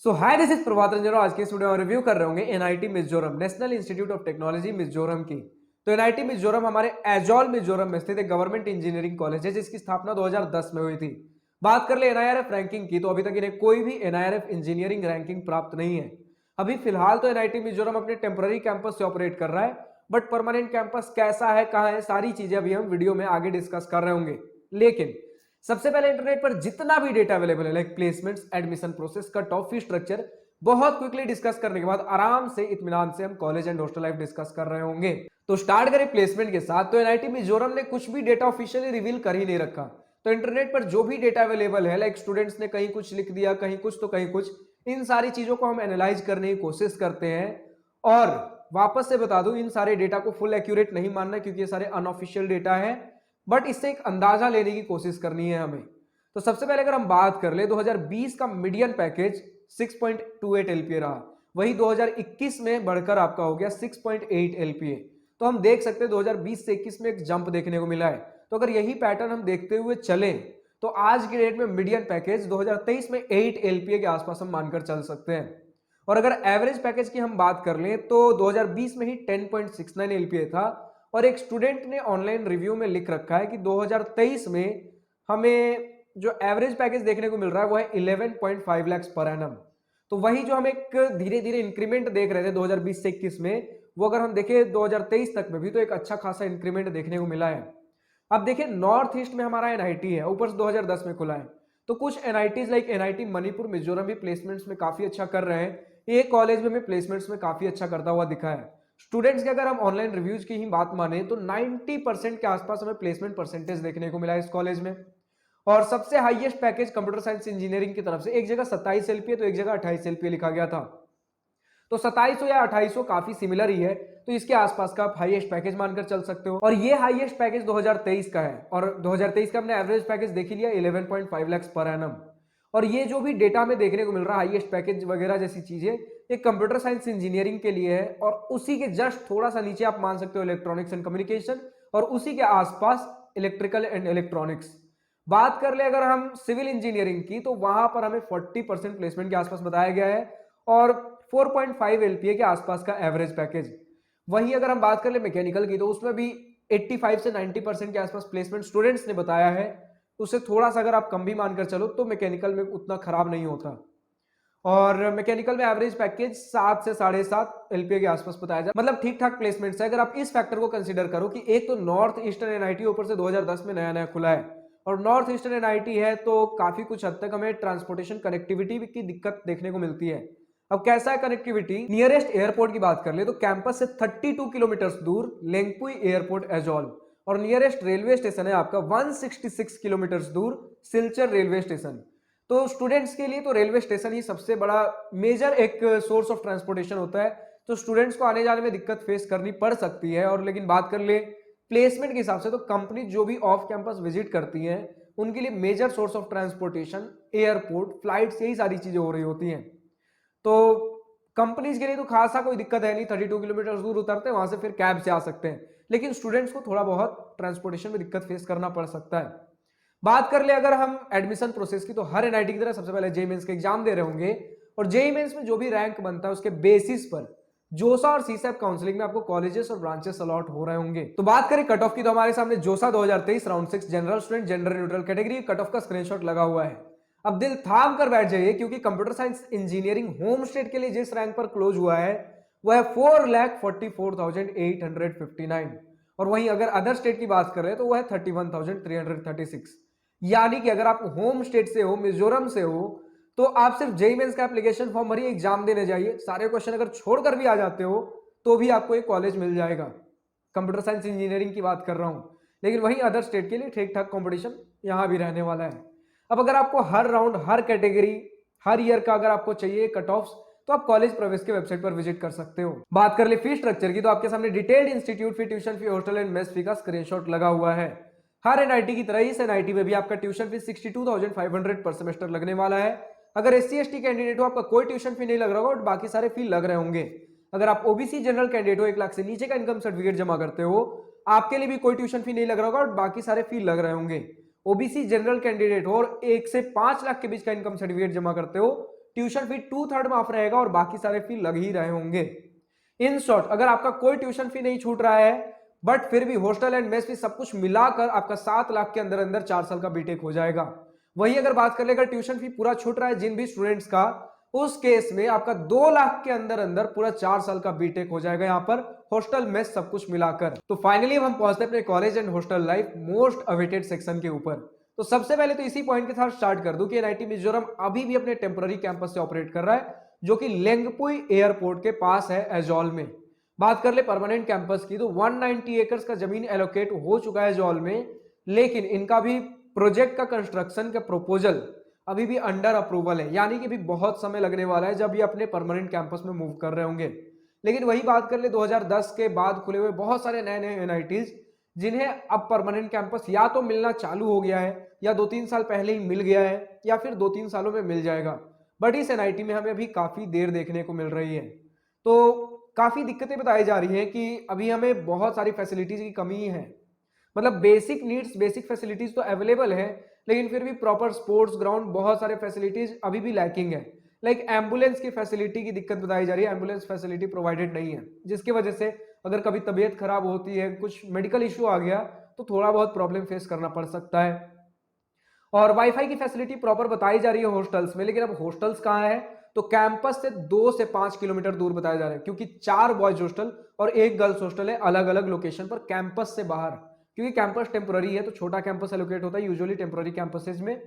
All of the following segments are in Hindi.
So hi, this is Prabhat Ranjan. आज के इस वीडियो में रिव्यू कर रहे होंगे NIT Mizoram, national institute of technology Mizoram की। तो एनआईटी मिजोरम हमारे एजोल मिजोरम में स्थित एक गवर्नमेंट इंजीनियरिंग कॉलेज है जिसकी स्थापना 2010 में हुई थी। बात कर ले एनआईआरएफ रैंकिंग की, तो अभी तक इन्हें कोई भी एनआईआरएफ इंजीनियरिंग रैंकिंग प्राप्त नहीं है। अभी फिलहाल तो एनआईटी मिजोरम अपने टेम्पररी कैंपस से ऑपरेट कर रहा है, बट परमानेंट कैंपस कैसा है, कहाँ है, सारी चीजें अभी हम वीडियो में आगे डिस्कस कर रहे होंगे। लेकिन सबसे पहले इंटरनेट पर जितना भी डेटा अवेलेबल है, like placements, admission process, cut off, fee structure, बहुत क्विकली डिस्कस करने के बाद आराम से इत्मीनान से हम college and hostel life discuss कर रहे होंगे। तो स्टार्ट करें प्लेसमेंट के साथ। तो एनआईटी मिजोरम ने कुछ भी डेटा ऑफिशियली रिवील कर ही नहीं रखा। तो इंटरनेट पर जो भी डेटा अवेलेबल है, लाइक स्टूडेंट्स ने कहीं कुछ लिख दिया, कहीं कुछ तो कहीं कुछ, इन सारी चीजों को हम एनालाइज करने की कोशिश करते हैं। और वापस से बता दूं, इन सारे डेटा को फुल एक्यूरेट नहीं मानना, क्योंकि ये सारे अनऑफिशियल डेटा है, बट इससे एक अंदाजा लेने की कोशिश करनी है हमें। तो सबसे पहले अगर हम बात कर ले, 2020 का मीडियन पैकेज 6.28 एलपीए रहा, वही 2021 में बढ़कर आपका हो गया 6.8 एलपीए। तो हम देख सकते हैं 2020 से 21 में एक जंप देखने को मिला है। तो अगर यही पैटर्न हम देखते हुए चले तो आज की डेट में मीडियन पैकेज 2023 में 8 एलपीए के आसपास हम मानकर चल सकते हैं। और अगर एवरेज पैकेज की हम बात कर लें तो 2020 में ही 10.69 एलपीए था। और एक स्टूडेंट ने ऑनलाइन रिव्यू में लिख रखा है कि 2023 में हमें जो एवरेज पैकेज देखने को मिल रहा है वो है 11.5 लाख पर एनम। तो वही जो हम एक धीरे धीरे इंक्रीमेंट देख रहे थे 2020 से 21 में, वो अगर हम देखें 2023 तक में भी तो एक अच्छा खासा इंक्रीमेंट देखने को मिला है। अब देखिए, नॉर्थ ईस्ट में हमारा एनआईटी है, ऊपर से 2010 में खुला है। तो कुछ NITs like NIT Manipur Mizoram भी प्लेसमेंट्स में काफी अच्छा कर रहे हैं। एक कॉलेज में हमें प्लेसमेंट्स में काफी अच्छा करता हुआ दिखा है। स्टूडेंट्स के अगर हम ऑनलाइन रिव्यूज की ही बात माने तो 90% के आसपास हमें प्लेसमेंट परसेंटेज देखने को मिला है इस कॉलेज में। और सबसे highest package computer science engineering की तरफ से एक जगह 27 एलपीए तो एक जगह 28 एलपीए लिखा गया था। तो 2700 या 2800 काफी सिमिलर ही है, तो इसके आसपास का आप हाईएस्ट पैकेज मानकर चल सकते हो। और ये हाईएस्ट पैकेज 2023 का है, और 2023 का हमने एवरेज पैकेज देख ही लिया 11.5 लाख पर एनम। और ये जो भी डेटा में देखने को मिल रहा है, हाईएस्ट पैकेज वगैरह जैसी चीजें, ये कंप्यूटर साइंस इंजीनियरिंग के लिए है। और उसी के जस्ट थोड़ा सा नीचे आप मान सकते हो इलेक्ट्रॉनिक्स एंड कम्युनिकेशन, और उसी के आसपास इलेक्ट्रिकल एंड इलेक्ट्रॉनिक्स। बात कर ले अगर हम सिविल इंजीनियरिंग की, तो वहां पर हमें 40% प्लेसमेंट के आसपास बताया गया है, और 4.5 एलपीए के आसपास का एवरेज पैकेज। वहीं अगर हम बात कर ले मैकेनिकल की, तो उसमें भी 85 से 90% के आसपास प्लेसमेंट स्टूडेंट्स ने बताया है। उससे थोड़ा सा अगर आप कम भी मानकर चलो तो मैकेनिकल में उतना खराब नहीं होता। और मैकेनिकल में एवरेज पैकेज 7 से 7.5 एलपीए के आसपास बताया जाए, मतलब ठीक ठाक प्लेसमेंट्स है। अगर आप इस फैक्टर को कंसीडर करो कि एक तो नॉर्थ ईस्टर्न एनआईटी ऊपर से 2010 में नया नया खुला है, और नॉर्थ ईस्टर्न एनआईटी है, तो काफी कुछ हद तक हमें ट्रांसपोर्टेशन कनेक्टिविटी की दिक्कत देखने को मिलती है। अब कैसा है कनेक्टिविटी? नियरेस्ट एयरपोर्ट की बात कर ले तो कैंपस से 32 किलोमीटर दूर लेंगपुई एयरपोर्ट एजोल, और नियरेस्ट रेलवे स्टेशन है आपका 166 किलोमीटर दूर सिलचर रेलवे स्टेशन। तो स्टूडेंट्स के लिए तो रेलवे स्टेशन ही सबसे बड़ा मेजर एक सोर्स ऑफ ट्रांसपोर्टेशन होता है। तो स्टूडेंट्स को आने जाने में दिक्कत फेस करनी पड़ सकती है। और लेकिन बात कर ले प्लेसमेंट के हिसाब से, तो कंपनी जो भी ऑफ कैंपस विजिट करती हैं उनके लिए major source of transportation airport, flights, यही सारी चीजें हो रही होती हैं। तो कंपनीज के लिए तो खासा कोई दिक्कत है नहीं, 32 किलोमीटर दूर उतरते हैं, वहां से फिर कैब से आ सकते हैं। लेकिन स्टूडेंट्स को थोड़ा बहुत ट्रांसपोर्टेशन में दिक्कत फेस करना पड़ सकता है। बात कर ले अगर हम एडमिशन प्रोसेस की, तो हर एनआईटी की तरह सबसे पहले जेई मेंस का एग्जाम दे रहे होंगे, और जेई मेंस में जो भी रैंक बनता है उसके बेसिस पर जोसा और सीसैप काउंसलिंग में आपको कॉलेजेस और ब्रांचेस अलॉट हो रहे होंगे। तो बात करें कट ऑफ की, तो हमारे सामने जोसा 2023 round 6 general student gender neutral category cut off का स्क्रीनशॉट लगा हुआ है। अब दिल थाम कर बैठ जाइए, क्योंकि computer science engineering home state के लिए जिस रैंक पर क्लोज हुआ है वह है 4,44,859, और वहीं अगर अदर स्टेट की बात कर रहे हैं तो वह है 31,336। यानी कि अगर आप होम स्टेट से हो, मिजोरम से हो, तो आप सिर्फ जेईई मेंस का एप्लीकेशन फॉर्म भरिए, एग्जाम देने जाइए, सारे क्वेश्चन अगर छोड़कर भी आ जाते हो तो भी आपको एक कॉलेज मिल जाएगा। कंप्यूटर साइंस इंजीनियरिंग की बात कर रहा हूं। लेकिन वहीं अदर स्टेट के लिए ठीक ठाक कंपटीशन यहां भी रहने वाला है। अब अगर आपको हर राउंड, हर कैटेगरी, हर ईयर का अगर आपको चाहिए कट ऑफ्स, तो आप कॉलेज प्रवेश के वेबसाइट पर विजिट कर सकते हो। बात कर ले फी स्ट्रक्चर की, तो आपके सामने detailed institute fee, tuition fee, hostel and mess fee का स्क्रीनशॉट लगा हुआ है। हर एनआईटी की तरह इस एनआईटी में भी आपका ट्यूशन फी 62,500 पर सेमेस्टर लगने वाला है। अगर एससी एसटी कैंडिडेट हो, आपका कोई ट्यूशन फी नहीं लग रहा होगा, और बाकी सारे फी लग रहे होंगे। अगर आप ओबीसी जनरल कैंडिडेट हो, 1 लाख से नीचे का इनकम सर्टिफिकेट जमा करते हो, आपके लिए भी कोई ट्यूशन फी नहीं लग रहा होगा, और बाकी सारे फी लग रहे होंगे। ओबीसी जनरल कैंडिडेट हो और 1 से 5 लाख के बीच का इनकम सर्टिफिकेट जमा करते हो, ट्यूशन फी 2/3 माफ रहेगा और बाकी सारे फी लग ही रहे होंगे। इन शॉर्ट, अगर आपका कोई ट्यूशन फी नहीं छूट रहा है बट फिर भी हॉस्टल एंड मेस फी सब कुछ मिलाकर आपका 7 लाख के अंदर अंदर 4 साल का बीटेक हो जाएगा। वही अगर बात कर ले, अगर ट्यूशन फी पूरा छूट रहा है जिन भी स्टूडेंट्स का, उस केस में आपका 2 लाख के अंदर अंदर पूरा 4 साल का बीटेक हो जाएगा यहां पर हॉस्टल मेस सब कुछ मिलाकर। तो फाइनली हम पहुंचते हैं अपने college and hostel life most awaited section के ऊपर। तो सबसे पहले तो इसी पॉइंट के साथ स्टार्ट कर दूं कि एनआईटी मिजोरम अभी भी अपने टेम्पररी कैंपस से ऑपरेट कर रहा है, जो कि लेंगपुई एयरपोर्ट के पास है एजॉल में। बात कर ले परमानेंट कैंपस की, तो 190 एकर्स का जमीन एलोकेट हो चुका है एजॉल में, लेकिन इनका भी प्रोजेक्ट का कंस्ट्रक्शन का प्रपोजल अभी भी अंडर अप्रूवल है, यानी कि भी बहुत समय लगने वाला है जब ये अपने परमानेंट कैंपस में मूव कर रहे होंगे। लेकिन वही बात कर ले 2010 के बाद खुले हुए बहुत सारे नए नए एनआईटीज जिन्हें अब परमानेंट कैंपस या तो मिलना चालू हो गया है या 2-3 साल पहले ही मिल गया है या फिर 2-3 सालों में मिल जाएगा, बट इस एनआईटी में हमें अभी काफी देर देखने को मिल रही है। तो काफी दिक्कतें बताई जा रही हैं कि अभी हमें बहुत सारी फैसिलिटीज की कमी है। मतलब बेसिक नीड्स, बेसिक फैसिलिटीज तो अवेलेबल है, लेकिन फिर भी प्रॉपर स्पोर्ट्स ग्राउंड, बहुत सारे फैसिलिटीज अभी भी लैकिंग है। लाइक एम्बुलेंस की फैसिलिटी की दिक्कत बताई जा रही है, एम्बुलेंस फैसिलिटी प्रोवाइडेड नहीं है, जिसकी वजह से अगर कभी तबीयत खराब होती है, कुछ मेडिकल इशू आ गया तो थोड़ा बहुत प्रॉब्लम फेस करना पड़ सकता है। और वाईफाई की फैसिलिटी प्रॉपर बताई जा रही है हॉस्टल्स में, लेकिन अब हॉस्टल्स कहाँ है, तो कैंपस से 2 से 5 किलोमीटर दूर बताया जा रहा है, क्योंकि 4 बॉयज हॉस्टल और 1 गर्ल्स हॉस्टल है अलग अलग लोकेशन पर कैंपस से बाहर। क्योंकि कैंपस टेम्पररी है तो छोटा कैंपस एलोकेट होता है यूजुअली टेम्पररी कैंपसेज में।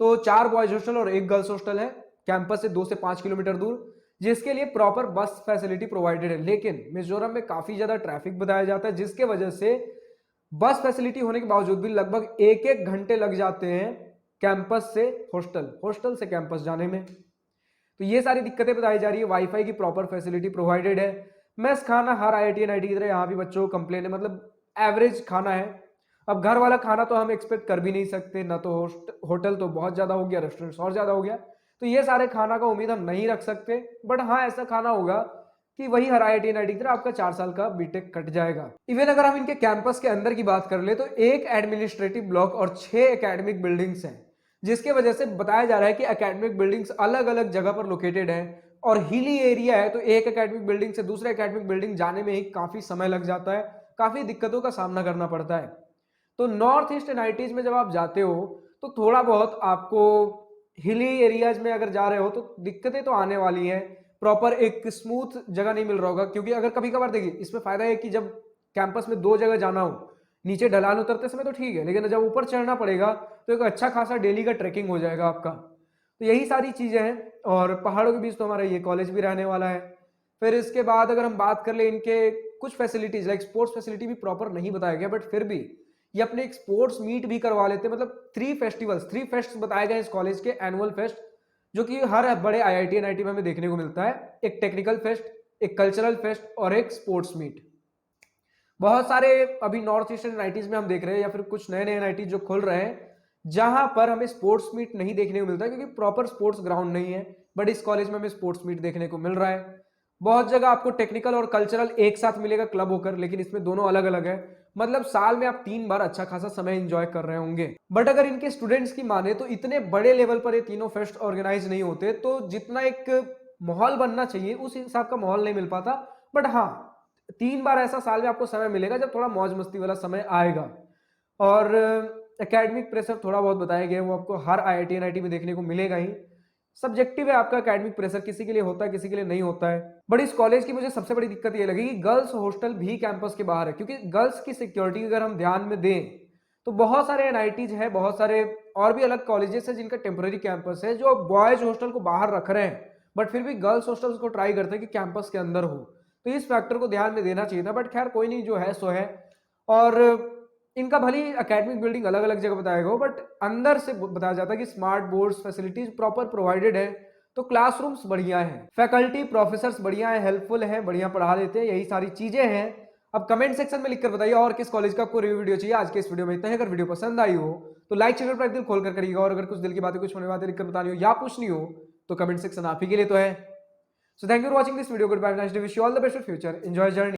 तो 4 बॉयज हॉस्टल और 1 गर्ल्स हॉस्टल है कैंपस से 2 से 5 किलोमीटर दूर, जिसके लिए प्रॉपर बस फैसिलिटी प्रोवाइडेड है। लेकिन मिजोरम में काफी ज्यादा ट्रैफिक बताया जाता है, जिसके वजह से बस फैसिलिटी होने के बावजूद भी लगभग 1-1 घंटे लग जाते हैं कैंपस से हॉस्टल, हॉस्टल से कैंपस जाने में। तो ये सारी दिक्कतें बताई जा रही है। वाईफाई की प्रॉपर फैसिलिटी प्रोवाइडेड है। मेस खाना हर आईआईटी एनआईटी की तरह यहाँ भी बच्चों को कंप्लेन है, मतलब एवरेज खाना है। अब घर वाला खाना तो हम एक्सपेक्ट कर भी नहीं सकते ना, तो होटल तो बहुत ज्यादा हो गया, रेस्टोरेंट्स और ज्यादा हो गया, तो ये सारे खाना का उम्मीद हम नहीं रख सकते। बट हाँ, ऐसा खाना होगा कि वही हर आईआईटी एनआईटी की तरह आपका 4 साल का बीटेक कट जाएगा। इवन अगर हम इनके कैंपस के अंदर की बात कर ले तो 1 एडमिनिस्ट्रेटिव ब्लॉक और 6 एकेडमिक बिल्डिंग्स हैं, जिसके वजह से बताया जा रहा है कि एकेडमिक बिल्डिंग्स अलग अलग जगह पर लोकेटेड है और हिली एरिया है, तो एक एकेडमिक बिल्डिंग से दूसरे एकेडमिक बिल्डिंग जाने में ही काफी समय लग जाता है, काफी दिक्कतों का सामना करना पड़ता है। तो नॉर्थ ईस्ट एनआईटीज में जब आप जाते हो तो थोड़ा बहुत आपको हिली एरियाज में अगर जा रहे हो तो दिक्कतें तो आने वाली हैं। प्रॉपर एक स्मूथ जगह नहीं मिल रहा होगा, क्योंकि अगर कभी कभार देखिए इसमें फायदा है कि जब कैंपस में 2 जगह जाना हो, नीचे ढलान उतरते समय तो ठीक है, लेकिन जब ऊपर चढ़ना पड़ेगा तो एक अच्छा खासा डेली का ट्रैकिंग हो जाएगा आपका। तो यही सारी चीजें हैं, और पहाड़ों के बीच तो हमारा ये कॉलेज भी रहने वाला है। फिर इसके बाद अगर हम बात कर ले इनके कुछ फैसिलिटीज, लाइक स्पोर्ट्स फैसिलिटी भी प्रॉपर नहीं बताया गया, बट फिर भी ये अपने एक स्पोर्ट्स मीट भी करवा लेते हैं। मतलब 3 फेस्ट बताए गए इस कॉलेज के, एनुअल फेस्ट, जो कि हर बड़े आईआईटी एनआईटी में हमें देखने को मिलता है। एक टेक्निकल फेस्ट, एक कल्चरल फेस्ट और एक स्पोर्ट्स मीट। बहुत सारे अभी नॉर्थ ईस्टर्न एनआईटीज में हम देख रहे हैं, या फिर कुछ नए नए एनआईटी जो खुल रहे हैं, जहां पर हमें स्पोर्ट्स मीट नहीं देखने को मिलता है, क्योंकि प्रॉपर स्पोर्ट्स ग्राउंड नहीं है। बट इस कॉलेज में हमें स्पोर्ट्स मीट देखने को मिल रहा है। बहुत जगह आपको टेक्निकल और कल्चरल एक साथ मिलेगा क्लब होकर, लेकिन इसमें दोनों अलग अलग है। मतलब साल में आप 3 बार अच्छा खासा समय एंजॉय कर रहे होंगे। बट अगर इनके स्टूडेंट्स की माने तो इतने बड़े लेवल पर ये तीनों फेस्ट ऑर्गेनाइज नहीं होते, तो जितना एक माहौल बनना चाहिए उस हिसाब का माहौल नहीं मिल पाता। बट हाँ, 3 बार ऐसा साल में आपको समय मिलेगा जब थोड़ा मौज मस्ती वाला समय आएगा। और एकेडमिक प्रेशर थोड़ा बहुत बताया गया है, वो आपको हर आईआईटी एनआईटी में देखने को मिलेगा ही। सब्जेक्टिव है आपका एकेडमिक प्रेशर, किसी के लिए होता है किसी के लिए नहीं होता है। बट इस कॉलेज की मुझे सबसे बड़ी दिक्कत ये लगी कि गर्ल्स हॉस्टल भी कैंपस के बाहर है, क्योंकि गर्ल्स की सिक्योरिटी अगर हम ध्यान में दें तो बहुत सारे एनआईटीज है, बहुत सारे और भी अलग कॉलेजेस है जिनका टेम्पररी कैंपस है, जो बॉयज हॉस्टल को बाहर रख रहे हैं, बट फिर भी गर्ल्स हॉस्टल्स को ट्राई करते हैं कि कैंपस के अंदर हो। तो इस फैक्टर को ध्यान में देना चाहिए था, बट खैर कोई नहीं, जो है सो है। और इनका भले ही एकेडमिक बिल्डिंग अलग अलग जगह बताया गया, बट अंदर से बताया जाता है कि smart boards facilities proper provided है। तो क्लासरूम्स बढ़िया हैं, फैकल्टी प्रोफेसर्स बढ़िया है, हेल्पफुल हैं, बढ़िया पढ़ा देते हैं, यही सारी चीजें हैं। अब कमेंट सेक्शन में लिखकर बताइए और किस कॉलेज का आपको रिव्यू वीडियो चाहिए। आज के इस वीडियो में इतना ही। अगर वीडियो पसंद आई हो तो लाइक शेयर पर दिल खोल कर करिएगा, और अगर कुछ दिल की बातें, कुछ होने बातें लिखकर बतानी हो या पूछनी हो तो कमेंट सेक्शन आप ही के लिए तो है। So thank you for watching this video. Goodbye, nice day, wish you all the best for future, enjoy journey.